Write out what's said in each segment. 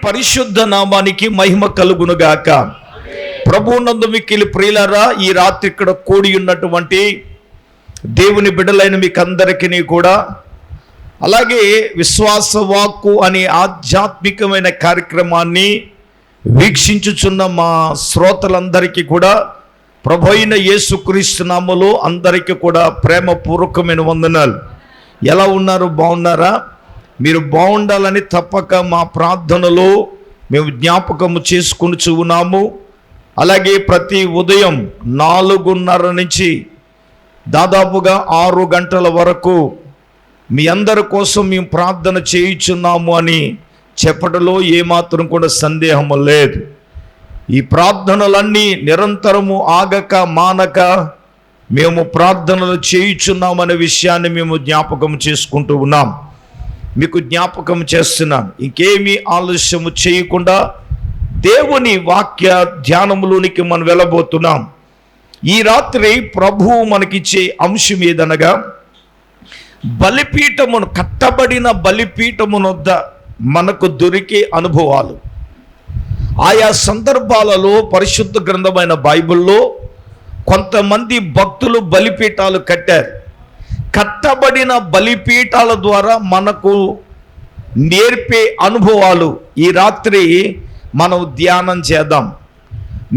పరిశుద్ధ నామానికి మహిమ కలుగునుగాక. ప్రభువునందు మిక్కిలి ప్రియులారా, ఈ రాత్రి ఇక్కడ కూడి ఉన్నటువంటి దేవుని బిడ్డలైన మీకు అందరికీ కూడా, అలాగే విశ్వాస వాక్కు అనే ఆధ్యాత్మికమైన కార్యక్రమాన్ని వీక్షించుచున్న మా శ్రోతలందరికీ కూడా ప్రభు అయిన యేసుక్రీస్తు నామములో అందరికీ కూడా ప్రేమపూర్వకమైన వందనాలు. ఎలా ఉన్నారు? బాగున్నారా? మీరు బాగుండాలని తప్పక మా ప్రార్థనలో మేము జ్ఞాపకము చేసుకుని ఉన్నాము. అలాగే ప్రతి ఉదయం 4:30 నుంచి దాదాపుగా 6 గంటల వరకు మీ అందరి కోసం మేము ప్రార్థన చేయుచున్నాము అని చెప్పడంలో ఏమాత్రం కూడా సందేహం లేదు. ఈ ప్రార్థనలన్నీ నిరంతరము ఆగక మానక మేము ప్రార్థనలు చేయుచున్నామనే విషయాన్ని మేము జ్ఞాపకం చేసుకుంటూ ఉన్నాం. మీకు జ్ఞాపకం చేస్తున్నాను. ఇంకేమీ ఆలస్యము చేయకుండా దేవుని వాక్య ధ్యానములోనికి మనం వెళ్ళబోతున్నాం. ఈ రాత్రి ప్రభువు మనకిచ్చే అంశం ఏదనగా, బలిపీఠమును, కట్టబడిన బలిపీఠమునొద్ద మనకు దొరికే అనుభవాలు. ఆయా సందర్భాలలో పరిశుద్ధ గ్రంథమైన బైబిల్లో కొంతమంది భక్తులు బలిపీఠాలు కట్టారు. కట్టబడిన బలిపీఠాల ద్వారా మనకు నేర్పే అనుభవాలు ఈ రాత్రి మనం ధ్యానం చేద్దాం.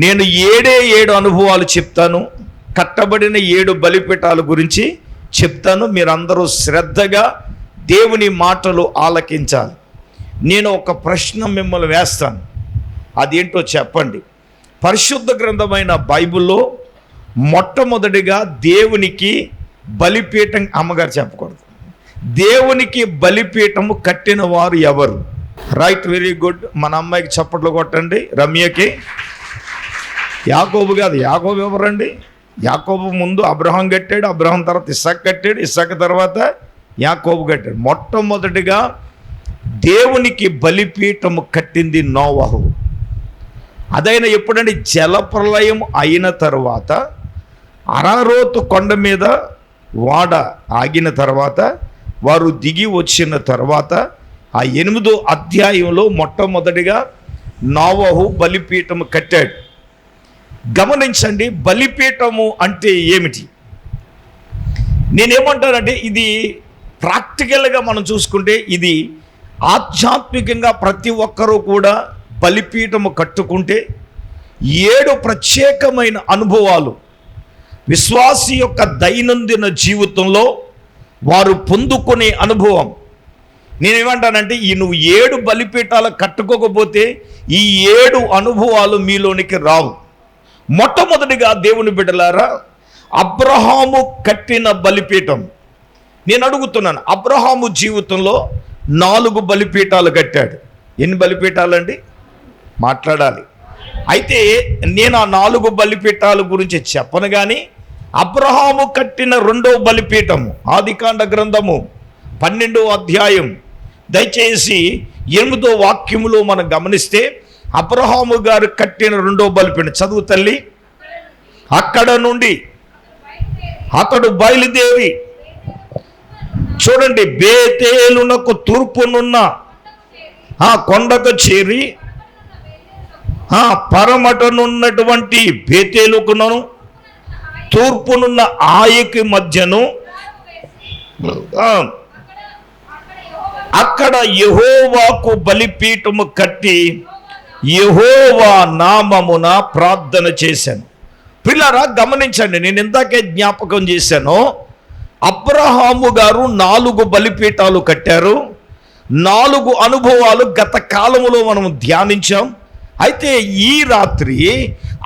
నేను 7 అనుభవాలు చెప్తాను. కట్టబడిన 7 బలిపీఠాల గురించి చెప్తాను. మీరందరూ శ్రద్ధగా దేవుని మాటలు ఆలకించాలి. నేను ఒక ప్రశ్న మిమ్మల్ని వేస్తాను, అదేంటో చెప్పండి. పరిశుద్ధ గ్రంథమైన బైబిల్లో మొట్టమొదటిగా దేవునికి బలిపీఠం, అమ్మగారు చెప్పకూడదు, దేవునికి బలిపీఠము కట్టిన వారు ఎవరు? Right, very good. మన అమ్మాయికి చప్పట్లు కొట్టండి, రమ్యకి. యాకోబు కాదు, యాకోబు ఎవరండి? యాకోబు ముందు అబ్రహాం కట్టాడు, అబ్రహాం తర్వాత ఇస్సాకు కట్టాడు, ఇస్సాకు తర్వాత యాకోబు కట్టాడు. మొట్టమొదటిగా దేవునికి బలిపీఠము కట్టింది నోవహు. అదైనా ఎప్పుడంటే జలప్రలయం అయిన తర్వాత అరారోతు కొండ మీద వాడ ఆగిన తర్వాత వారు దిగి వచ్చిన తర్వాత ఆ 8వ అధ్యాయంలో మొట్టమొదటిగా నోవహు బలిపీఠము కట్టాడు. గమనించండి, బలిపీఠము అంటే ఏమిటి? నేనేమంటానంటే, ఇది ప్రాక్టికల్గా మనం చూసుకుంటే ఇది ఆధ్యాత్మికంగా ప్రతి ఒక్కరూ కూడా బలిపీఠము కట్టుకుంటే 7 ప్రత్యేకమైన అనుభవాలు విశ్వాసి యొక్క దైనందిన జీవితంలో వారు పొందుకునే అనుభవం. నేనేమంటానంటే, నువ్వు 7 బలిపీఠాలు కట్టుకోకపోతే ఈ 7 అనుభవాలు మీలోనికి రావు. మొట్టమొదటిగా దేవుని బిడ్డలారా, అబ్రహాము కట్టిన బలిపీఠం. నేను అడుగుతున్నాను, అబ్రహాము జీవితంలో 4 బలిపీఠాలు కట్టాడు. ఎన్ని బలిపీఠాలండి? మాట్లాడాలి. అయితే నేను ఆ 4 బలిపీఠాల గురించి చెప్పను, కానీ అబ్రహాము కట్టిన 2వ బలిపీఠము ఆదికాండ గ్రంథము 12వ అధ్యాయం దయచేసి 8వ వాక్యములో మనం గమనిస్తే, అబ్రహాము గారు కట్టిన 2వ బలిపీఠం చదువు తల్లి. అక్కడ నుండి అతడు బయలుదేరి, చూడండి, బేతేలునకు తూర్పునున్న ఆ కొండకు చేరి పరమటనున్నటువంటి బేతేలుకును తూర్పునున్న ఆయకి మధ్యను అక్కడ యెహోవాకు బలిపీఠము కట్టి యెహోవా నామమున ప్రార్థన చేశాను. పిల్లరా గమనించండి, నేను ఇందాకే జ్ఞాపకం చేశాను. అబ్రహాము గారు 4 బలిపీఠాలు కట్టారు. 4 అనుభవాలు గత కాలములో మనం ధ్యానించాం. అయితే ఈ రాత్రి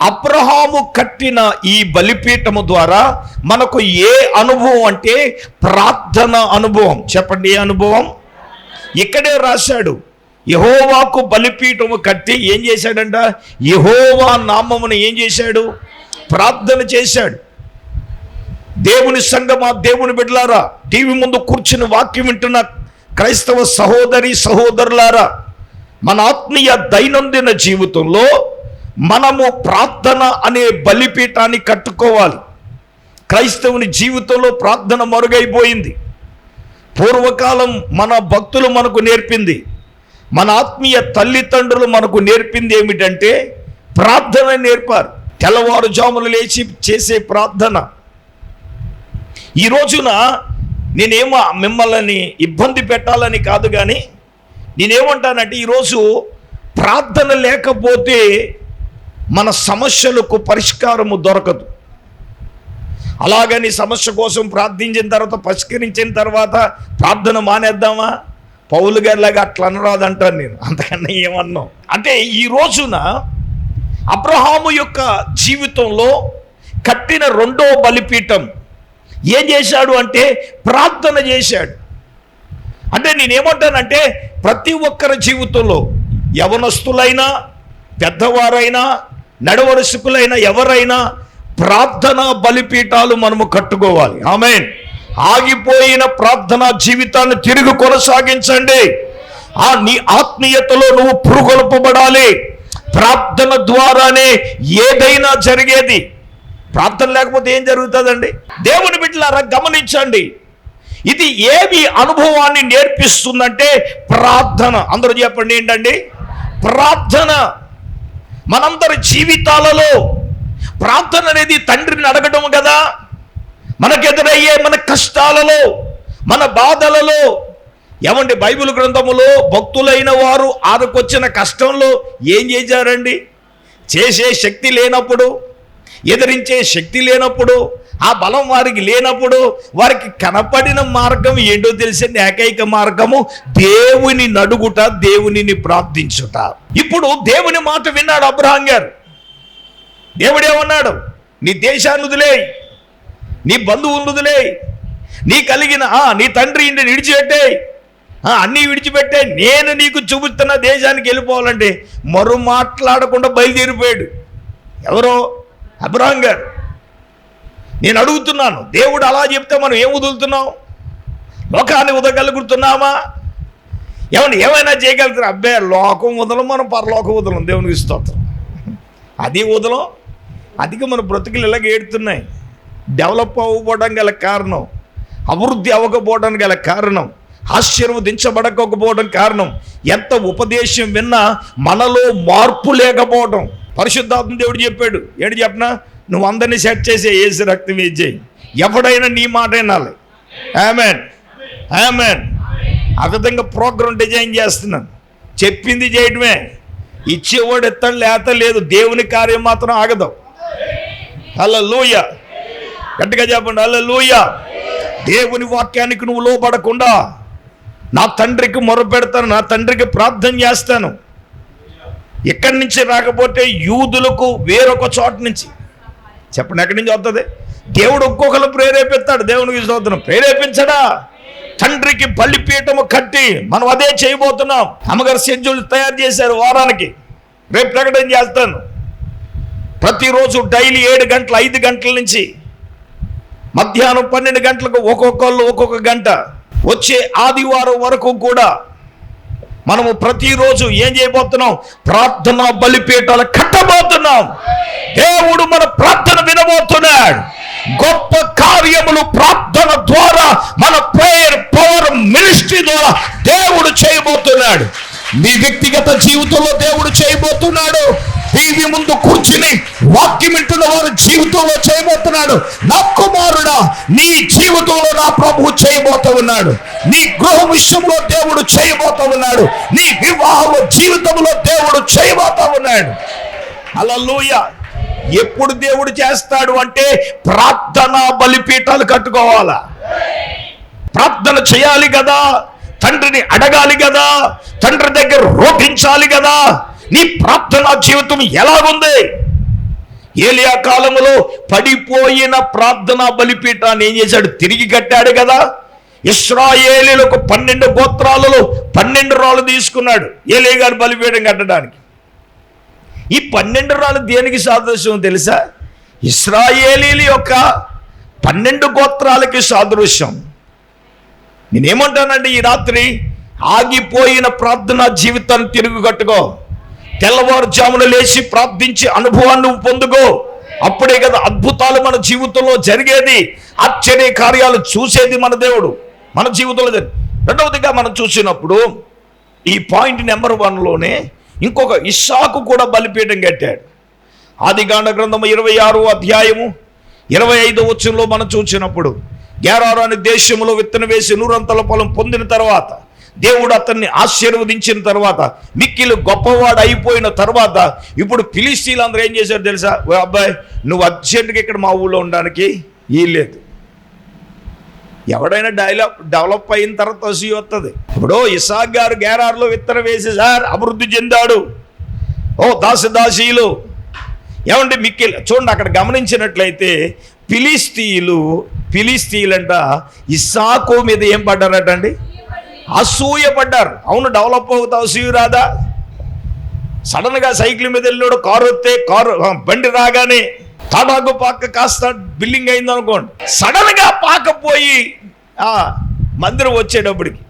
అబ్రహాము కట్టిన ఈ బలిపీఠము ద్వారా మనకు ఏ అనుభవం అంటే ప్రార్థన అనుభవం. చెప్పండి, ఏ అనుభవం? ఇక్కడే రాశాడు, యెహోవాకు బలిపీఠము కట్టి ఏం చేశాడంట? యెహోవా నామమును ఏం చేశాడు? ప్రార్థన చేశాడు. దేవుని సంగమా, దేవుని బిడ్డలారా, టీవీ ముందు కూర్చుని వాక్యం వింటున్న క్రైస్తవ సహోదరి సహోదరులారా, మన ఆత్మీయ దైనందిన జీవితంలో మనము ప్రార్థన అనే బలిపీఠాన్ని కట్టుకోవాలి. క్రైస్తవుని జీవితంలో ప్రార్థన మరుగైపోయింది. పూర్వకాలం మన భక్తులు మనకు నేర్పింది, మన ఆత్మీయ తల్లిదండ్రులు మనకు నేర్పింది ఏమిటంటే ప్రార్థన నేర్పారు. తెల్లవారుజామున లేచి చేసే ప్రార్థన. ఈ రోజున నేనేమో మిమ్మల్ని ఇబ్బంది పెట్టాలని కాదు, కానీ నేనేమంటానంటే ఈరోజు ప్రార్థన లేకపోతే మన సమస్యలకు పరిష్కారము దొరకదు. అలాగని సమస్య కోసం ప్రార్థించిన తర్వాత, పరిష్కరించిన తర్వాత ప్రార్థన మానేద్దామా? పౌలు గారిలాగా అట్లా అనరాదంటాను నేను, అంతకన్నా ఏమన్నాం అంటే ఈ రోజున అబ్రహాము యొక్క జీవితంలో కట్టిన రెండో బలిపీఠం ఏం చేశాడు అంటే ప్రార్థన చేశాడు. అంటే నేనేమంటానంటే ప్రతి ఒక్కరి జీవితంలో యవనస్తులైనా పెద్దవారైనా నడవరుసుకులైనా ఎవరైనా ప్రార్థనా బలిపీఠాలు మనము కట్టుకోవాలి. ఆమేన్. ఆగిపోయిన ప్రార్థనా జీవితాన్ని తిరిగి కొనసాగించండి. నీ ఆత్మీయతలో నువ్వు పురుగొల్పబడాలి. ప్రార్థన ద్వారానే ఏదైనా జరిగేది. ప్రార్థన లేకపోతే ఏం జరుగుతుందండి? దేవుని బిడ్డలారా గమనించండి, ఇది ఏమి అనుభవాన్ని నేర్పిస్తుందంటే ప్రార్థన. అందరూ చెప్పండి ఏంటండి? ప్రార్థన. మనందరి జీవితాలలో ప్రార్థన అనేది తండ్రిని అడగడం కదా. మనకెదురయ్యే మన కష్టాలలో, మన బాధలలో, ఏమండి బైబిల్ గ్రంథములో భక్తులైన వారు ఆరుకొచ్చిన కష్టంలో ఏం చేశారండి? చేసే శక్తి లేనప్పుడు, ఎదిరించే శక్తి లేనప్పుడు, ఆ బలం వారికి లేనప్పుడు వారికి కనపడిన మార్గం ఏంటో తెలిసిన ఏకైక మార్గము దేవుని నడుగుట, దేవునిని ప్రార్థించుట. ఇప్పుడు దేవుని మాట విన్నాడు అబ్రహాం గారు. దేవుడేమన్నాడు? నీ దేశాన్ని వదిలే, నీ బంధువులను వదిలే, నీ కలిగిన నీ తండ్రి ఇంటిని విడిచిపెట్టే, అన్నీ విడిచిపెట్టే, నేను నీకు చూపుతున్న దేశానికి వెళ్ళిపోవాలంటే మరో మాట్లాడకుండా బయలుదేరిపోయాడు. ఎవరో? అబ్రహాం గారు. నేను అడుగుతున్నాను, దేవుడు అలా చెప్తే మనం ఏం వదులుతున్నాం? లోకాన్ని వదలగలుగుతున్నామా? ఏమైనా చేయగలుగుతారు? అబ్బే, లోకం వదలం, మనం పరలోకం వదలం. దేవునికి స్తోత్రం. అది వదలం. అదిగా మన బ్రతుకులు ఇలాగ ఏడుతున్నాయి. డెవలప్ అవ్వకపోవడం గల కారణం, అభివృద్ధి అవ్వకపోవడానికి గల కారణం, ఆశీర్వదించబడకపోవడం కారణం, ఎంత ఉపదేశం విన్నా మనలో మార్పు లేకపోవడం. పరిశుద్ధాత్మ దేవుడు చెప్పాడు, ఏంటి చెప్పనా? నువ్వు అందరినీ సెట్ చేసే ఏసు రక్తం వేసేయి, ఎవడైనా నీ మాట వినాలి. ఆమేన్, ఆమేన్. ఆ విధంగా ప్రోగ్రాం డిజైన్ చేస్తున్నాను. చెప్పింది చేయడమే. ఇచ్చేవాడు ఎత్తడు, లేత లేదు. దేవుని కార్యం మాత్రం ఆగదు. హల్లెలూయా. గట్టిగా చెప్పండి, హల్లెలూయా. దేవుని వాక్యానికి నువ్వు లోబడకుండా నా తండ్రికి మొరపెడతాను, నా తండ్రికి ప్రార్థన చేస్తాను. ఎక్కడి నుంచి రాకపోతే యూదులకు వేరొక చోట నుంచి. చెప్పండి, ఎక్కడి నుంచి వస్తుంది? దేవుడు ఒక్కొక్కరు ప్రేరేపిస్తాడు. దేవునికి స్తోత్రం. ప్రేరేపించడా? తండ్రికి బలిపీఠము కట్టి మనం అదే చేయబోతున్నాం. అమ్మగారు షెడ్యూల్ తయారు చేశారు వారానికి. రేపు ప్రకటన చేస్తాను. ప్రతిరోజు డైలీ 7 గంటలు, 5 గంటల నుంచి మధ్యాహ్నం 12 గంటలకు ఒక్కొక్కళ్ళు ఒక్కొక్క గంట, వచ్చే ఆదివారం వరకు కూడా మనము ప్రతిరోజు ఏం చేయబోతున్నాం? ప్రార్థనా బలిపీఠాలు కట్టబోతున్నాం. దేవుడు మన ప్రార్థన వినబోతున్నాడు. గొప్ప కార్యములు ప్రార్థన ద్వారా, మన ప్రేయర్ పవర్ మినిస్ట్రీ ద్వారా దేవుడు చేయబోతున్నాడు. మీ వ్యక్తిగత జీవితంలో దేవుడు చేయబోతున్నాడు. టీవీ ముందు కూర్చుని వాక్యం వింటున్న వారి జీవితంలో చేయబోతున్నాడు. నా కుమారుడా, నీ జీవితంలో నా ప్రభువు చేయబోతూ ఉన్నాడు. నీ గృహ విషయంలో దేవుడు చేయబోతూ ఉన్నాడు. నీ వివాహ జీవితంలో దేవుడు చేయబోతూ ఉన్నాడు. హల్లెలూయా. ఎప్పుడు దేవుడు చేస్తాడు అంటే ప్రార్థనా బలిపీఠాలు కట్టుకోవాలా. ప్రార్థన చేయాలి కదా, తండ్రిని అడగాలి కదా, తండ్రి దగ్గర రోధించాలి కదా. నీ ప్రార్థనా జీవితం ఎలాగుంది? ఏలియా కాలంలో పడిపోయిన ప్రార్థనా బలిపీఠాన్ని ఏం చేశాడు? తిరిగి కట్టాడు కదా. ఇశ్రాయేలీయులకు 12 గోత్రాలలో 12 రాళ్ళు తీసుకున్నాడు ఏలియా గారు బలిపీఠం కట్టడానికి. ఈ 12 రాళ్ళు దేనికి సాదృశ్యం తెలుసా? ఇశ్రాయేలీయుల యొక్క 12 గోత్రాలకి సాదృశ్యం. నేనేమంటానండి, ఈ రాత్రి ఆగిపోయిన ప్రార్థనా జీవితాన్ని తిరుగు కట్టుకో. తెల్లవారుజామున లేచి ప్రార్థించి అనుభవాన్ని పొందుకో. అప్పుడే కదా అద్భుతాలు మన జీవితంలో జరిగేది, ఆశ్చర్య కార్యాలు చూసేది మన దేవుడు మన జీవితంలో. రెండవదిగా మనం చూసినప్పుడు ఈ పాయింట్ నెంబర్ 1లోనే ఇంకొక ఇస్సాకు కూడా బలిపీఠం కట్టాడు. ఆదికాండ గ్రంథము 26వ అధ్యాయము 25వ వచనంలో మనం చూసినప్పుడు, గెరారు అనే దేశంలో విత్తనం వేసి 100 పొలం పొందిన తర్వాత, దేవుడు అతన్ని ఆశీర్వదించిన తర్వాత, మిక్కిలు గొప్పవాడు అయిపోయిన తర్వాత, ఇప్పుడు ఫిలిస్తీన్లు అందరూ ఏం చేశారు తెలుసా? అబ్బాయి, నువ్వు అర్జెంటుగా ఇక్కడ మా ఊళ్ళో ఉండడానికి లేదు. ఎవడైనా డెవలప్ అయిన తర్వాత అసూయ వస్తుంది. ఇప్పుడు ఇస్సాకు గారు గెరారులో విత్తనం వేసి సార్ అభివృద్ధి చెందాడు. ఓ దాసీలు ఏమంటే మిక్కిలు చూడండి, అక్కడ గమనించినట్లయితే ఫిలిస్తీన్లంట ఇస్సాకు మీద ఏం పడ్డారట అండి? అసూయ పడ్డారు. అవును, డెవలప్ అవుతా అసూయ రాదా? సడన్గా సైకిల్ మీద వెళ్ళాడు, కారు వస్తే బండి రాగానే తాడాకు పాక కాస్త బిల్డింగ్ అయింది అనుకోండి, సడన్గా పాకపోయి మందిరం వచ్చేటప్పటికి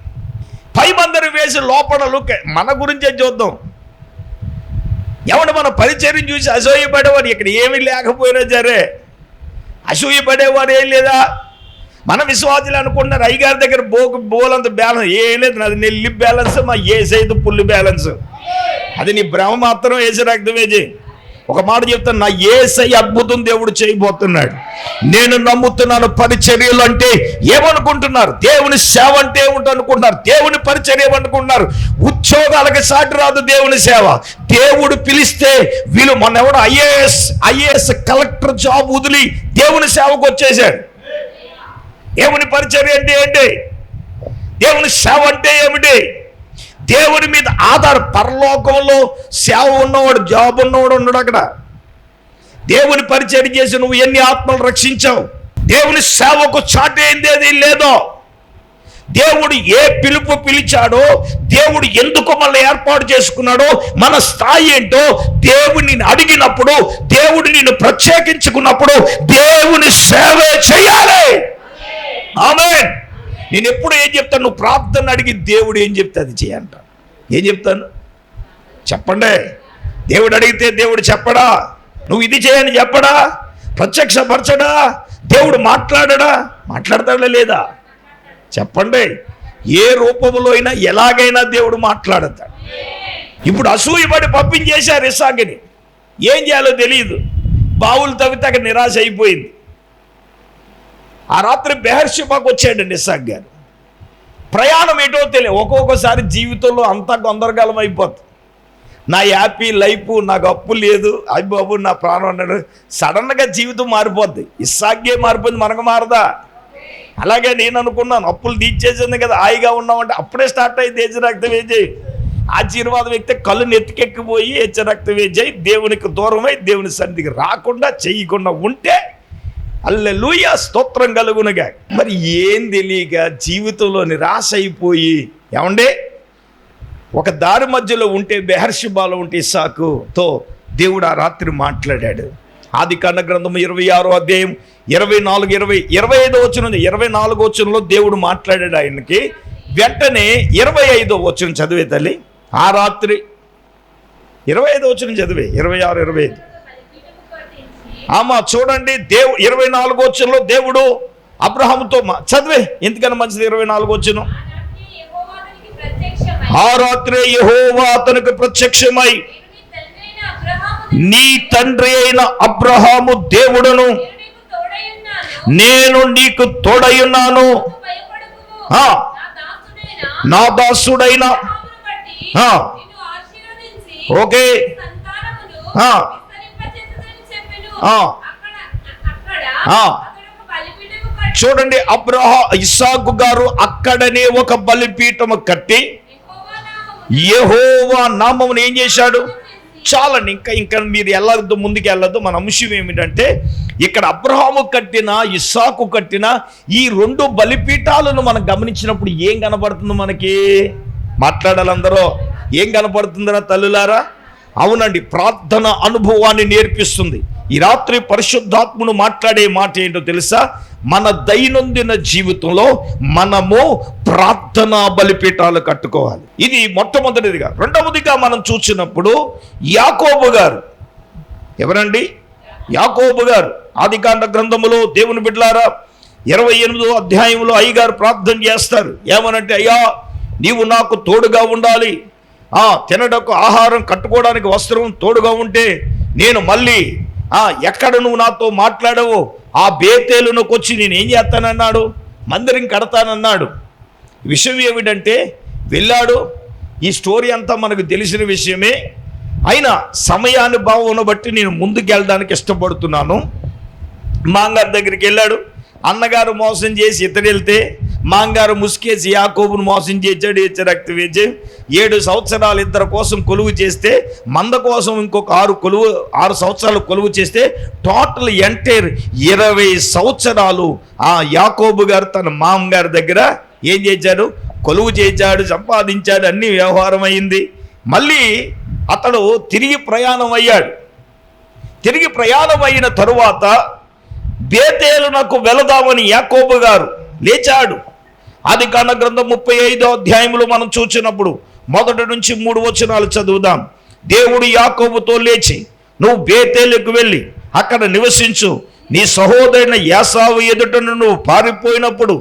పై మందిరం వేసి లోపల మన గురించే చూద్దాం. ఎవడు మన పరిచర్యం చూసి అసూయపడేవాడు ఇక్కడ ఏమీ లేకపోయినా సరే అసూయపడేవాడు ఏం లేదా? మన విశ్వాసులు అనుకుంటున్నారు అయ్యగారి దగ్గర బోలంత బ్యాలెన్స్ ఏం లేదు, నాది నెల్లి బ్యాలెన్స్, మా ఏసైదు పుల్లి బ్యాలెన్స్. అది నీ భ్రమ మాత్రం ఏసై రక్తమే చేయి. ఒక మాట చెప్తాను, నా ఏసై అద్భుతం దేవుడు చేయబోతున్నాడు. నేను నమ్ముతున్నాను. పరిచర్యలు అంటే ఏమనుకుంటున్నారు? దేవుని సేవ అంటే ఏమిటనుకుంటున్నారు? దేవుని పరిచర్య ఏమనుకుంటున్నారు? ఉద్యోగాలకి సాటి రాదు దేవుని సేవ. దేవుడు పిలిస్తే వీళ్ళు మొన్న ఎవడు ఐఏఎస్ కలెక్టర్ జాబ్ వదిలి దేవుని సేవకు వచ్చేసాడు. దేవుని పరిచర్య అంటే ఏంటి? దేవుని సేవ అంటే ఏమిటి? దేవుని మీద పరలోకంలో సేవ ఉన్నవాడు, జాబ్ ఉన్నవాడు ఉన్నాడు అక్కడ. దేవుని పరిచర్య చేసి నువ్వు ఎన్ని ఆత్మలు రక్షించావు? దేవుని సేవకు చాటేందేది లేదో. దేవుడు ఏ పిలుపు పిలిచాడో, దేవుడు ఎందుకు మనల్ని ఏర్పాటు చేసుకున్నాడో, మన స్థాయి ఏంటో దేవుని అడిగినప్పుడు, దేవుడు నిన్ను ప్రత్యేకించుకున్నప్పుడు దేవుని సేవే చేయాలి. ఆమేన్. నేను ఎప్పుడు ఏం చెప్తాను? నువ్వు ప్రార్థన అడిగి దేవుడు ఏం చెప్తే అది చేయంట. ఏం చెప్తాను చెప్పండి? దేవుడు అడిగితే దేవుడు చెప్పడా? నువ్వు ఇది చేయని చెప్పడా? ప్రత్యక్షపరచడా? దేవుడు మాట్లాడతాడా లేదా? చెప్పండి. ఏ రూపంలో అయినా ఎలాగైనా దేవుడు మాట్లాడతాడు. ఇప్పుడు అసూయపడి పంపించేశారు ఇస్సాకుని. ఏం చేయాలో తెలియదు. బావులు తవ్వితే అక్కడ నిరాశ అయిపోయింది. ఆ రాత్రి బెహర్షెబాకు వచ్చాడండి ఇస్సాకు గారు. ప్రయాణం ఏంటో తెలియదు. ఒక్కొక్కసారి జీవితంలో అంతా గందరగోళం అయిపోతుంది. నా హ్యాపీ లైఫ్, నాకు అప్పు లేదు, అయ్య బాబు నా ప్రాణం అన్నాడు. సడన్గా జీవితం మారిపోద్ది. ఇస్సాకే మారిపోయింది, మనకు మారదా? అలాగే నేను అనుకున్నాను, అప్పులు తీర్చేసింది కదా, హాయిగా ఉన్నామంటే అప్పుడే స్టార్ట్ అయ్యి హెచ్చ రక్తం వేజేయి. ఆశీర్వాదం ఎక్కితే కళ్ళు నెత్తికెక్కిపోయి హెచ్చ రక్తం వేజేయి. దేవునికి దూరమై దేవుని సన్నిధికి రాకుండా చేయకుండా ఉంటే హల్లెలూయా, స్తోత్రం కలుగునుగా. మరి ఏం తెలియక జీవితంలో నిరాశ అయిపోయి, ఏమండే ఒక దారి మధ్యలో ఉంటే, బెహర్షెబాలో ఉంటే ఇస్సాకుతో దేవుడు ఆ రాత్రి మాట్లాడాడు. ఆదికాండ గ్రంథం 26వ అధ్యాయం 24-25 వచనం, 24వ వచనంలో దేవుడు మాట్లాడాడు ఆయనకి. వెంటనే 25వ వచనం చదివే తల్లి. ఆ రాత్రి 25వ వచనం చదివే, 26-25. చూడండి, 24వ వచనంలో దేవుడు అబ్రహాముతో చదివే, ఎందుకన్నా మంచిది. 24వ వచనం. ఆ రాత్రి యెహోవా అతనికి ప్రత్యక్షమై, నీ తండ్రి అయిన అబ్రహాము దేవుడును, నేను నీకు తోడయున్నాను, నా దాసుడైన ఓకే చూడండి, ఇస్సాకు గారు అక్కడనే ఒక బలిపీఠము కట్టి యెహోవా నామమును ఏం చేశాడు? చాలండి, ఇంకా మీరు వెళ్ళద్దు, ముందుకు వెళ్ళద్దు. మన అంశం ఏమిటంటే, ఇక్కడ అబ్రహాము కట్టిన, ఇస్సాకు కట్టిన ఈ 2 బలిపీఠాలను మనం గమనించినప్పుడు ఏం కనపడుతుంది మనకి? మాట్లాడాలందరూ. ఏం కనపడుతుందరా తల్లులారా? అవునండి, ప్రార్థన అనుభవాన్ని నేర్పిస్తుంది. ఈ రాత్రి పరిశుద్ధాత్ముడు మాట్లాడే మాట ఏంటో తెలుసా? మన దైనందిన జీవితంలో మనము ప్రార్థనా బలిపీఠాలు కట్టుకోవాలి. ఇది మొట్టమొదటిదిగా. రెండవదిగా మనం చూసినప్పుడు యాకోబు గారు. ఎవరండి? యాకోబు గారు. ఆదికాండ గ్రంథములో దేవుని బిడ్డలారా 28వ అధ్యాయంలో అయ్యగారు ప్రార్థన చేస్తారు. ఏమనంటే, అయ్యా నీవు నాకు తోడుగా ఉండాలి, తినడానికి ఆహారం, కట్టుకోవడానికి వస్త్రం తోడుగా ఉంటే నేను మళ్ళీ ఎక్కడ నువ్వు నాతో మాట్లాడవో ఆ బేతేలునకు వచ్చి నేను ఏం చేస్తానన్నాడు, మందిరం కడతానన్నాడు. విషయం ఏమిటంటే వెళ్ళాడు. ఈ స్టోరీ అంతా మనకు తెలిసిన విషయమే. అయినా సమయానుభావం బట్టి నేను ముందుకు వెళ్ళడానికి ఇష్టపడుతున్నాను. మాంగారు దగ్గరికి వెళ్ళాడు. అన్నగారు మోసం చేసి ఇతడు వెళ్తే మాంగారు ముసుకేసి యాకోబును మోసం చేశాడు. రక్త వేచి 7 సంవత్సరాలు ఇద్దరి కోసం కొలువు చేస్తే, మంద కోసం ఇంకొక 6 సంవత్సరాలు కొలువు చేస్తే టోటల్ ఎంటైర్ 20 సంవత్సరాలు ఆ యాకోబు గారు తన మామగారి దగ్గర ఏం చేశాడు, కొలువు చేశాడు, సంపాదించాడు, అన్ని వ్యవహారం అయింది. మళ్ళీ అతడు తిరిగి ప్రయాణం అయ్యాడు. తిరిగి ప్రయాణం అయిన తరువాత బేతేలునకు వెళదామని యాకోబు గారు లేచాడు. ఆదికాండ గ్రంథం 35వ అధ్యాయంలో మనం చూసినప్పుడు 1 నుంచి 3 వచనాలు చదువుదాం. దేవుడు యాకోబుతో లేచి, నువ్వు బేతేలుకు వెళ్ళి అక్కడ నివసించు, నీ సహోదరుని యాసావు ఎదుటను నువ్వు పారిపోయినప్పుడు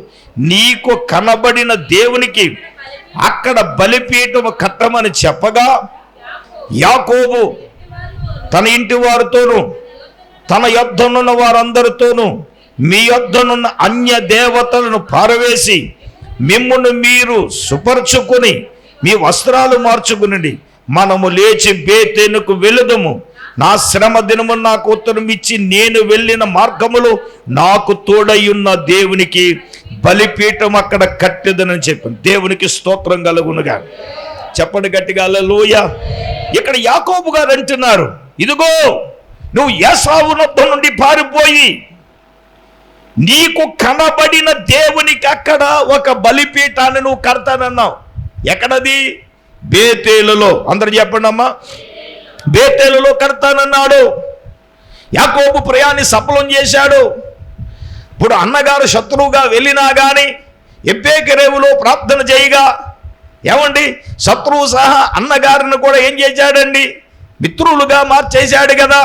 నీకు కనబడిన దేవునికి అక్కడ బలిపీఠము కట్టమని చెప్పగా, యాకోబు తన ఇంటి వారితోనూ తన యొద్దనున్న వారందరితోనూ మీ యొద్దనున్న అన్య దేవతలను పారవేసి మిమ్మును మీరు సుపర్చుకుని మీ వస్త్రాలు మార్చుకునండి, మనము లేచి బేతేలుకు వెళుదము. నా శ్రమ దినము నాకు ఉత్తరం ఇచ్చి నేను వెళ్ళిన మార్గములో నాకు తోడయ్యున్న దేవునికి బలిపీఠం అక్కడ కట్టెదనని చెప్పి దేవునికి స్తోత్రం కలుగునుగా. చెప్పండి గట్టిగా హల్లెలూయా. ఇక్కడ యాకోబు గారు అంటున్నారు, ఇదిగో నువ్వు ఏసావు నొద్ద నుండి పారిపోయి నీకు కనబడిన దేవునికి అక్కడ ఒక బలిపీఠాన్ని నువ్వు కడతానన్నావు. ఎక్కడది? బేతేలులో. అందరు చెప్పండి అమ్మా. బేతేలులో కడతానన్నాడు. యాకోబు ప్రయాణి సఫలం చేశాడు. ఇప్పుడు అన్నగారు శత్రువుగా వెళ్ళినా కానీ ఎబ్బేకెరేవులో ప్రార్థన చేయగా, ఏమండి, శత్రువు సహా అన్నగారిని కూడా ఏం చేశాడండి, మిత్రులుగా మార్చేశాడు కదా.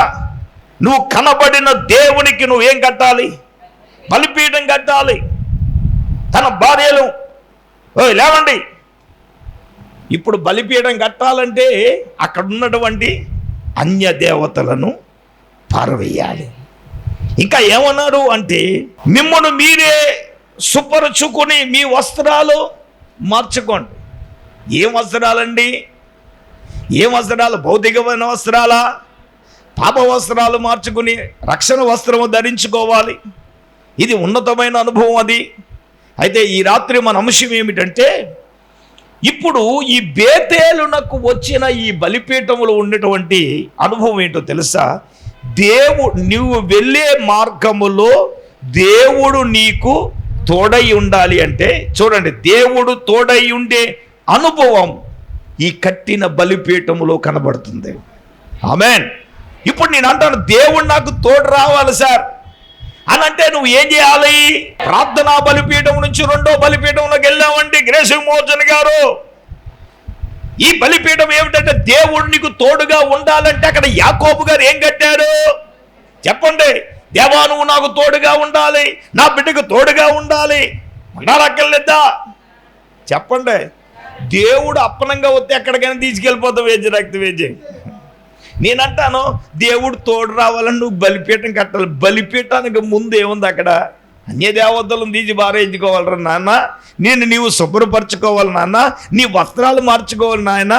నువ్వు కనబడిన దేవునికి నువ్వేం కట్టాలి? బలిపీఠం కట్టాలి. తన భార్యలు లేవండి, ఇప్పుడు బలిపీఠం కట్టాలంటే అక్కడ ఉన్నటువంటి అన్య దేవతలను పారవేయాలి. ఇంకా ఏమన్నారు అంటే, మిమ్మల్ని మీరే సుపరుచుకుని మీ వస్త్రాలు మార్చుకోండి. ఏం వస్త్రాలండి? ఏం వస్త్రాలు? భౌతికమైన వస్త్రాలా? పాప వస్త్రాలు మార్చుకుని రక్షణ వస్త్రము ధరించుకోవాలి. ఇది ఉన్నతమైన అనుభవం అది. అయితే ఈ రాత్రి మన అంశం ఏమిటంటే, ఇప్పుడు ఈ బేతేలునకు వచ్చిన ఈ బలిపీఠములో ఉన్నటువంటి అనుభవం ఏంటో తెలుసా? నువ్వు వెళ్ళే మార్గములో దేవుడు నీకు తోడై ఉండాలి అంటే, చూడండి, దేవుడు తోడై ఉండే అనుభవం ఈ కట్టిన బలిపీఠములో కనబడుతుంది. ఆమేన్. ఇప్పుడు నేను అంటాను, దేవుడు నాకు తోడు రావాలి సార్ అని అంటే నువ్వు ఏం చేయాలి? ప్రార్థనా బలిపీఠం నుంచి 2వ బలిపీఠంలోకి వెళ్ళామండి గ్రేస్ విమోచన్ గారు. ఈ బలిపీఠం ఏమిటంటే దేవుడు నీకు తోడుగా ఉండాలంటే అక్కడ యాకోబు గారు ఏం కట్టారు చెప్పండి? దేవా నువ్వు నాకు తోడుగా ఉండాలి, నా బిడ్డకు తోడుగా ఉండాలి. ఉండాలక్కర్లేదా? చెప్పండి. దేవుడు అప్పనంగా వస్తే ఎక్కడికైనా తీసుకెళ్ళిపోతావు, వేజి రక్త వేజి. నేనంటాను, దేవుడు తోడు రావాలని నువ్వు బలిపీఠం కట్టాలి. బలిపీఠానికి ముందు ఏముంది అక్కడ? అన్య దేవతలను తీసి బారేయించుకోవాలరా నాన్న, నీవు శుభ్రపరచుకోవాలి నాన్న, నీ వస్త్రాలు మార్చుకోవాలి నాయన.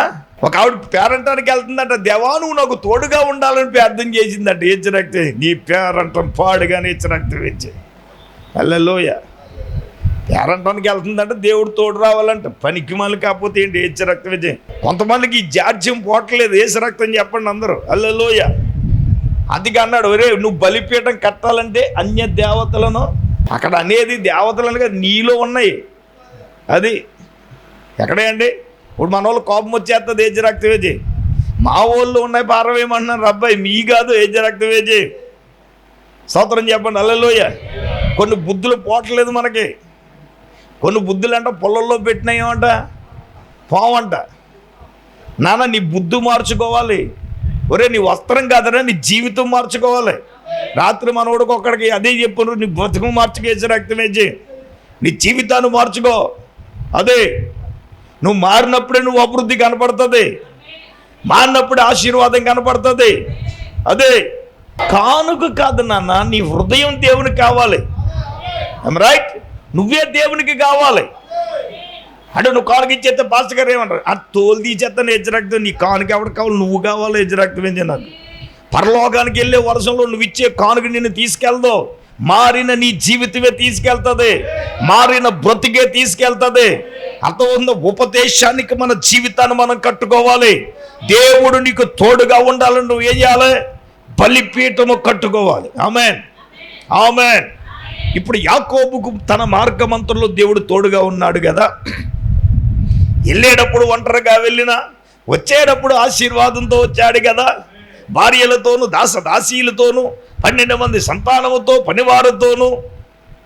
ఒక ఆవిడ పేరంటానికి వెళ్తుందంట, దేవా నువ్వు నాకు తోడుగా ఉండాలని ప్రార్థన చేసిందంట. హెచ్చరక్తే నీ పేరంటం పాడుగానే హెచ్చరక్తం వేచే. హల్లెలూయా. పేరంటానికి వెళ్తుందంటే దేవుడు తోడు రావాలంట. పనికి మళ్ళీ కాకపోతే ఏంటి హెచ్చరక్తం వేచే. కొంతమందికి ఈ జాడ్యం పోవట్లేదు, హెచ్చరక్తం చెప్పండి అందరూ. హల్లెలూయా. అందుకే అన్నాడు, ఒరే నువ్వు బలిపీఠం కట్టాలంటే అన్య దేవతలను, అక్కడ అనేది దేవతలను కదా నీలో ఉన్నాయి. అది ఎక్కడే అండి? ఇప్పుడు మన వాళ్ళు కోపం వచ్చేస్తుంది, ఏజ్ రక్తవేజీ. మా వాళ్ళు ఉన్నాయి పారవేయమంటున్నారు, అబ్బాయి మీ కాదు ఏజ్ రక్తవేజీ. స్తోత్రం చెప్పండి. హల్లెలూయా. కొన్ని బుద్ధులు పోవట్లేదు మనకి. కొన్ని బుద్ధులు అంట పొలంలో పెట్టినాయేమంట పోవంట. నాన్న నీ బుద్ధి మార్చుకోవాలి. ఒరే నీ వస్త్రం కాదరా, నీ జీవితం మార్చుకోవాలి. రాత్రి మనోడికి ఒక్కడికి అదే చెప్పను, నీ బతుకు మార్చుకేసి రక్తమేసి నీ జీవితాన్ని మార్చుకో. అదే నువ్వు మారినప్పుడే నువ్వు అభివృద్ధి కనపడుతుంది, మారినప్పుడే ఆశీర్వాదం కనపడుతుంది. అదే కానుక కాదు నాన్న, నీ హృదయం దేవునికి కావాలి. రైట్, నువ్వే దేవునికి కావాలి. అంటే నువ్వు కానుక ఇచ్చేస్తే పాస్టర్ గారు ఏమంటారు, ఆ తోలు తీసేస్తాను యజ్జరక్తం, నీ కానుక ఎవరికి కావాలి, నువ్వు కావాలి యజ్జరక్తం ఏంటి నాకు. పరలోకానికి వెళ్ళే వర్షంలో నువ్వు ఇచ్చే కానుక నిన్ను తీసుకెళ్దో, మారిన నీ జీవితమే తీసుకెళ్తుంది, మారిన బ్రతికే తీసుకెళ్తుంది. అర్థం, ఉపదేశానికి మన జీవితాన్ని మనం కట్టుకోవాలి. దేవుడు నీకు తోడుగా ఉండాలని నువ్వు ఏం చేయాలి? బలిపీఠము కట్టుకోవాలి. ఆమేన్, ఆమేన్. ఇప్పుడు యాకోబుకు తన మార్గమంతలో దేవుడు తోడుగా ఉన్నాడు కదా. వెళ్ళేటప్పుడు ఒంటరిగా వెళ్ళినా, వచ్చేటప్పుడు ఆశీర్వాదంతో వచ్చాడు కదా. భార్యలతోనూ దాసీలతోనూ 12 మంది సంతానముతో పనివారితోనూ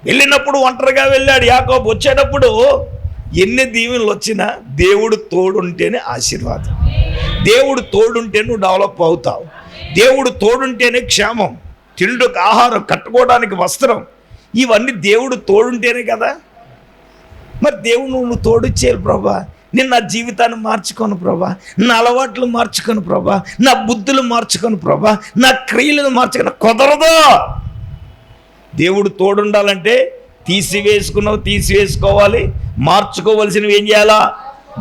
వెళ్ళినప్పుడు ఒంటరిగా వెళ్ళాడు యాకోబు. వచ్చేటప్పుడు ఎన్ని దీవెనలు వచ్చినా దేవుడు తోడుంటేనే ఆశీర్వాదం, దేవుడు తోడుంటే నువ్వు డెవలప్ అవుతావు, దేవుడు తోడుంటేనే క్షేమం, తిండుకు ఆహారం, కట్టుకోవడానికి వస్త్రం, ఇవన్నీ దేవుడు తోడుంటేనే కదా. మరి దేవుడు నువ్వు తోడుచ్చేయాలి ప్రభా. నేను నా జీవితాన్ని మార్చుకోను ప్రభా, నా అలవాట్లు మార్చుకోను ప్రభా, నా బుద్ధులు మార్చుకోను ప్రభా, నా క్రియలను మార్చుకోను. కుదరదు. దేవుడు తోడుండాలంటే తీసివేసుకోవాలి, మార్చుకోవలసినవి ఏం చేయాలా?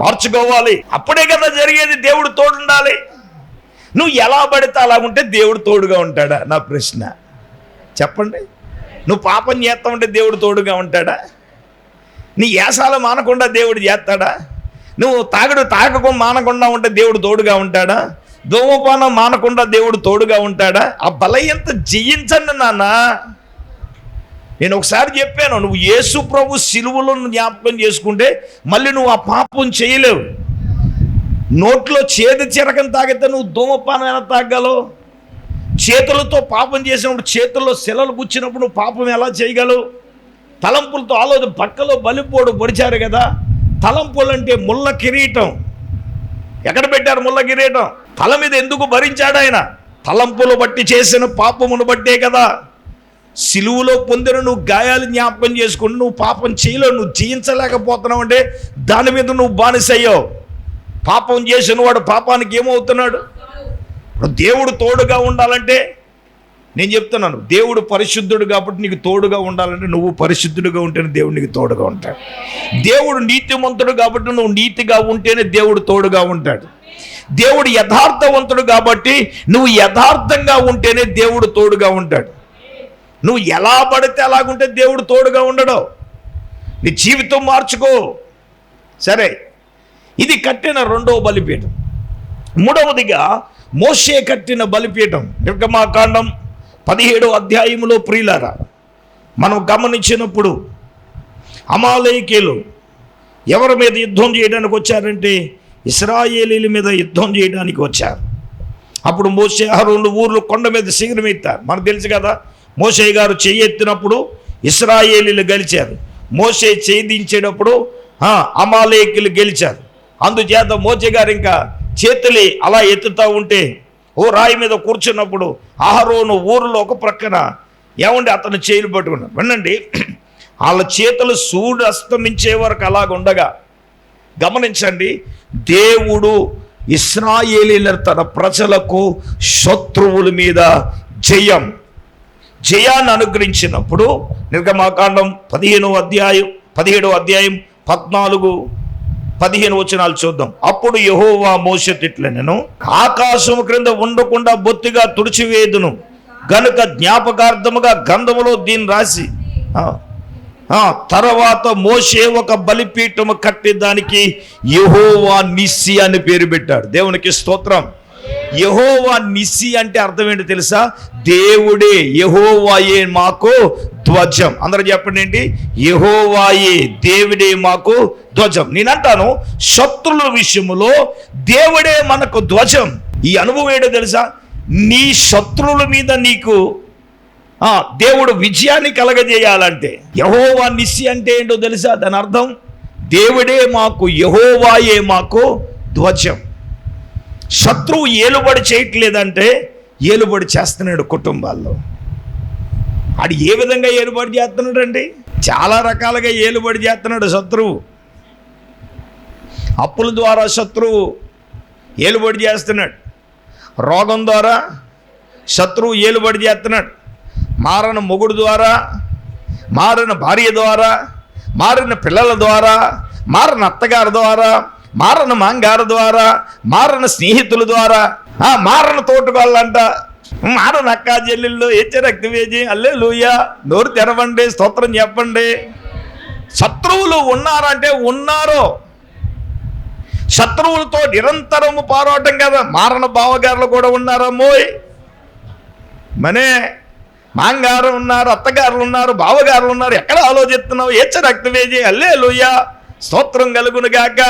మార్చుకోవాలి. అప్పుడే కదా జరిగేది. దేవుడు తోడుండాలి. నువ్వు ఎలా పడితే అలా ఉంటే దేవుడు తోడుగా ఉంటాడా? నా ప్రశ్న చెప్పండి. నువ్వు పాపం చేస్తా ఉంటే దేవుడు తోడుగా ఉంటాడా? నీ ఏసాలు మానకుండా దేవుడు చేస్తాడా? నువ్వు తాగకుండా మానకుండా ఉంటే దేవుడు తోడుగా ఉంటాడా? ధూమపానం మానకుండా దేవుడు తోడుగా ఉంటాడా? ఆ బలయంత జయించండి నాన్న. నేను ఒకసారి చెప్పాను, నువ్వు యేసు ప్రభు సిలువలో జ్ఞాపకం చేసుకుంటే మళ్ళీ నువ్వు ఆ పాపం చేయలేవు. నోట్లో చేదు చిరకం తాగితే నువ్వు ధూమపానం ఎలా తాగలవు? చేతులతో పాపం చేసినప్పుడు, చేతుల్లో శిలలు గుచ్చినప్పుడు నువ్వు పాపం ఎలా చేయగలవు? తలంపులతో ఆలోచన, పక్కలో బలిపోడు పొడిచారు కదా. తలంపులు అంటే ముళ్ళ కిరీటం. ఎక్కడ పెట్టారు ముళ్ళ కిరీటం? తల మీద ఎందుకు భరించాడు ఆయన? తలంపులు బట్టి చేసిన పాపమును బట్టే కదా. సిలువులో పొందిన నువ్వు గాయాలు జ్ఞాపకం చేసుకుని నువ్వు పాపం చేయలేవు, నువ్వు జయించలేకపోతున్నావు అంటే దాని మీద నువ్వు బానిసయ్యావు. పాపం చేసిన వాడు పాపానికి ఏమవుతున్నాడు? దేవుడు తోడుగా ఉండాలంటే, నేను చెప్తున్నాను, దేవుడు పరిశుద్ధుడు కాబట్టి నీకు తోడుగా ఉండాలంటే నువ్వు పరిశుద్ధుడిగా ఉంటేనే దేవుడు నీకు తోడుగా ఉంటాడు. దేవుడు నీతిమంతుడు కాబట్టి నువ్వు నీతిగా ఉంటేనే దేవుడు తోడుగా ఉంటాడు. దేవుడు యథార్థవంతుడు కాబట్టి నువ్వు యథార్థంగా ఉంటేనే దేవుడు తోడుగా ఉంటాడు. నువ్వు ఎలా పడితే అలాగుంటే దేవుడు తోడుగా ఉండడు. నీ జీవితం మార్చుకో. సరే, ఇది కట్టిన రెండవ బలిపీఠం. మూడవదిగా మోషే కట్టిన బలిపీఠం. నిర్గమాకాండం 17వ అధ్యాయంలో ప్రియులారా మనం గమనించినప్పుడు అమాలేకీయులు ఎవరి మీద యుద్ధం చేయడానికి వచ్చారంటే ఇశ్రాయేలీల మీద యుద్ధం చేయడానికి వచ్చారు. అప్పుడు మోషే అహరోను ఊర్లు కొండ మీద శిఖరం ఎత్తారు. మనకు తెలుసు కదా, మోషే గారు చెయ్యి ఎత్తినప్పుడు ఇశ్రాయేలీలు గెలిచారు, మోషే చేయి దించేటప్పుడు అమాలేకీయులు గెలిచారు. అందుచేత మోషే గారు ఇంకా చేతులు అలా ఎత్తుతూ ఉంటే ఓ రాయి మీద కూర్చున్నప్పుడు అహరోను ఊరిలో ఒక ప్రక్కన ఏమండి అతను చేతులు పట్టుకున్నాడు. వినండి, వాళ్ళ చేతులు సూర్యుడు అస్తమించే వరకు అలాగుండగా గమనించండి, దేవుడు ఇశ్రాయేలీల తన ప్రజలకు శత్రువుల మీద జయాన్ని అనుగ్రహించినప్పుడు నిర్గమాకాండం 17వ అధ్యాయం 14-15 వచనాలు చూద్దాం. అప్పుడు యెహోవా మోషేతో ఇట్లనెను, ఆకాశము క్రింద ఉండకుండా బొత్తిగా తుడిచివేదును గనుక జ్ఞాపకార్థముగా గంధములో దీన్ని రాసి తర్వాత మోషే ఒక బలిపీఠము కట్టి దానికి యెహోవా నిస్సి అని పేరు పెట్టాడు. దేవునికి స్తోత్రం. యెహోవా నిస్సి అంటే అర్థం ఏంటి తెలుసా? దేవుడే, యెహోవాయే మాకు ధ్వజం. అందరూ చెప్పండి ఏంటి? యెహోవాయే, దేవుడే మాకు ధ్వజం. నేనంటాను, శత్రుల విషయంలో దేవుడే మనకు ధ్వజం. ఈ అనుభవం ఏంటో తెలుసా? నీ శత్రువుల మీద నీకు దేవుడు విజయాన్ని కలగజేయాలంటే యెహోవా నిస్సి అంటే ఏంటో తెలుసా? దాని అర్థం దేవుడే మాకు, యెహోవాయే మాకు ధ్వజం. శత్రువు ఏలుబడి చేయట్లేదంటే ఏలుబడి చేస్తున్నాడు కుటుంబాల్లో. ఆడు ఏ విధంగా ఏలుబడి చేస్తున్నాడు అండి? చాలా రకాలుగా ఏలుబడి చేస్తున్నాడు శత్రువు. అప్పుల ద్వారా శత్రువు ఏలుబడి చేస్తున్నాడు, రోగం ద్వారా శత్రువు ఏలుబడి చేస్తున్నాడు, మారన మొగుడు ద్వారా, మారిన భార్య ద్వారా, మారిన పిల్లల ద్వారా, మారిన అత్తగారి ద్వారా, మారన మాంగారు ద్వారా, మారన స్నేహితుల ద్వారా, మారన తోటగాళ్ళంట, మారన అక్కా చెల్లెళ్ళు, రక్తవేజి, హల్లెలూయా, నోరు తెరవండి, స్తోత్రం చెప్పండి. శత్రువులు ఉన్నారంటే ఉన్నారు. శత్రువులతో నిరంతరము పోరాటం కదా. మారన బావగారులు కూడా ఉన్నారమ్మోయ్, మనే మాంగారు ఉన్నారు, అత్తగారులు ఉన్నారు, బావగారులు ఉన్నారు. ఎక్కడ ఆలోచిస్తున్నావు? రక్తవేజి, హల్లెలూయా, స్తోత్రం కలుగును గాక.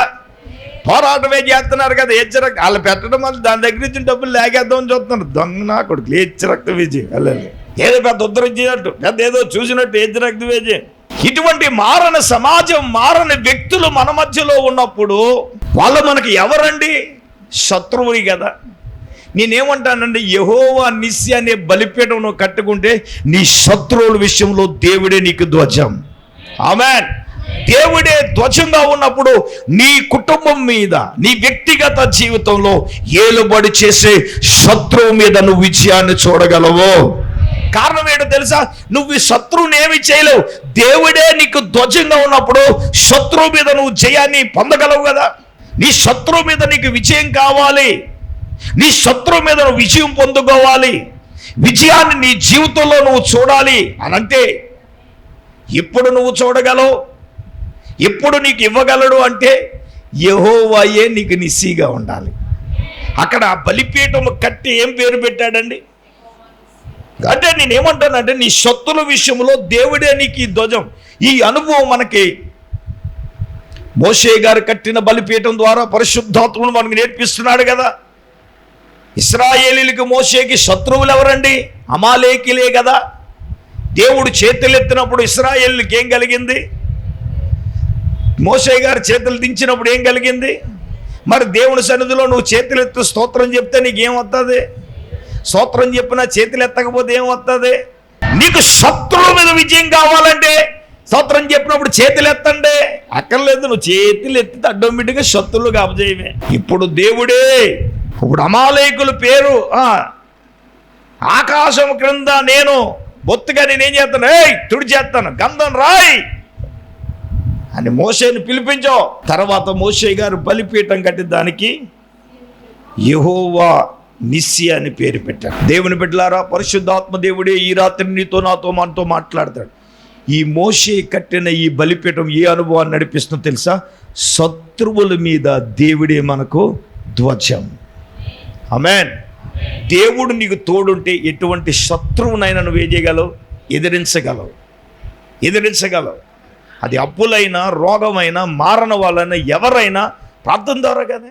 పోరాటమే చేస్తున్నారు కదా. వాళ్ళు పెట్టడం వల్ల దాని దగ్గర నుంచి డబ్బులు లేకేద్దామని చూస్తున్నారు. దొంగ నా కొడుకు రక్తవేజి, హల్లెలూయా. ఏదో పెద్ద ఉద్ధరించినట్టు, పెద్ద ఏదో చూసినట్టు రక్తవేజి. ఇటువంటి మారణ సమాజం, మారణ వ్యక్తులు మన మధ్యలో ఉన్నప్పుడు వాళ్ళు మనకి ఎవరండి? శత్రువుని కదా. నేనేమంటానండి, యెహోవా నిస్సి అనే బలిపీఠం నువ్వు కట్టుకుంటే నీ శత్రువుల విషయంలో దేవుడే నీకు ధ్వజం. ఆమేన్. దేవుడే ధ్వజంగా ఉన్నప్పుడు నీ కుటుంబం మీద, నీ వ్యక్తిగత జీవితంలో ఏలుబడి చేసే శత్రువు మీద నువ్వు విజయాన్ని చూడగలవు. కారణం ఏంటో తెలుసా? నువ్వు ఈ శత్రువుని ఏమి చేయలేవు. దేవుడే నీకు ధ్వజంగా ఉన్నప్పుడు శత్రువు మీద నువ్వు జయాన్ని పొందగలవు కదా. నీ శత్రువు మీద నీకు విజయం కావాలి, నీ శత్రువు మీద నువ్వు విజయం పొందుకోవాలి, విజయాన్ని నీ జీవితంలో నువ్వు చూడాలి అని అంటే ఎప్పుడు నువ్వు చూడగలవు, ఎప్పుడు నీకు ఇవ్వగలడు అంటే యెహోవాయే నీకు నిస్సిగా ఉండాలి. అక్కడ బలిపీఠం కట్టి ఏం పేరు పెట్టాడండి అంటే నేనేమంటానంటే నీ శత్రుల విషయంలో దేవుడే నీకు ఈ ధ్వజం. ఈ అనుభవం మనకి మోషే గారు కట్టిన బలిపీఠం ద్వారా పరిశుద్ధాత్ముడు మనకు నేర్పిస్తున్నాడు కదా. ఇశ్రాయేలీయులకు మోషేకి శత్రువులు ఎవరండి? అమాలేకీలే కదా. దేవుడు చేతులెత్తినప్పుడు ఇశ్రాయేలీయులకు ఏం కలిగింది? మోషే గారు చేతులు దించినప్పుడు ఏం కలిగింది? మరి దేవుని సన్నిధిలో నువ్వు చేతులెత్తు స్తోత్రం చెప్తే నీకేం వస్తుంది? స్తోత్రం చెప్పినా చేతులు ఎత్తకపోతే ఏం వస్తుంది? నీకు శత్రువుల మీద విజయం కావాలంటే స్తోత్రం చెప్పినప్పుడు చేతులు ఎత్తండి. అక్కర్లేదు, నువ్వు చేతులు ఎత్తితే ఆటోమేటిక్గా శత్రువులు అపజయమే. ఇప్పుడు దేవుడే, ఇప్పుడు అమాలేకుల పేరు ఆకాశం క్రింద నేను బొత్తుగా నేనేం చేస్తాను, తుడి చేస్తాను, గంధం రాయి అని మోషేని పిలిపించో. తర్వాత మోషే గారు బలిపీఠం కట్టి దానికి యెహోవా నిస్సి అని పేరు పెట్టాడు. దేవుని బిడ్డలారా, పరిశుద్ధాత్మ దేవుడే ఈ రాత్రి నీతో నాతో మనతో మాట్లాడతాడు. ఈ మోషే కట్టిన ఈ బలిపీఠం ఏ అనుభవాన్ని నడిపిస్తుందో తెలుసా? శత్రువుల మీద దేవుడే మనకు ధ్వజం. ఆమేన్. దేవుడు నీకు తోడుంటే ఎటువంటి శత్రువునైనా నువ్వు ఏం చేయగలవు? ఎదిరించగలవు. అది అప్పులైనా, రోగమైనా, మారణ వాళ్ళైనా, ఎవరైనా ప్రార్థన ద్వారా కదా.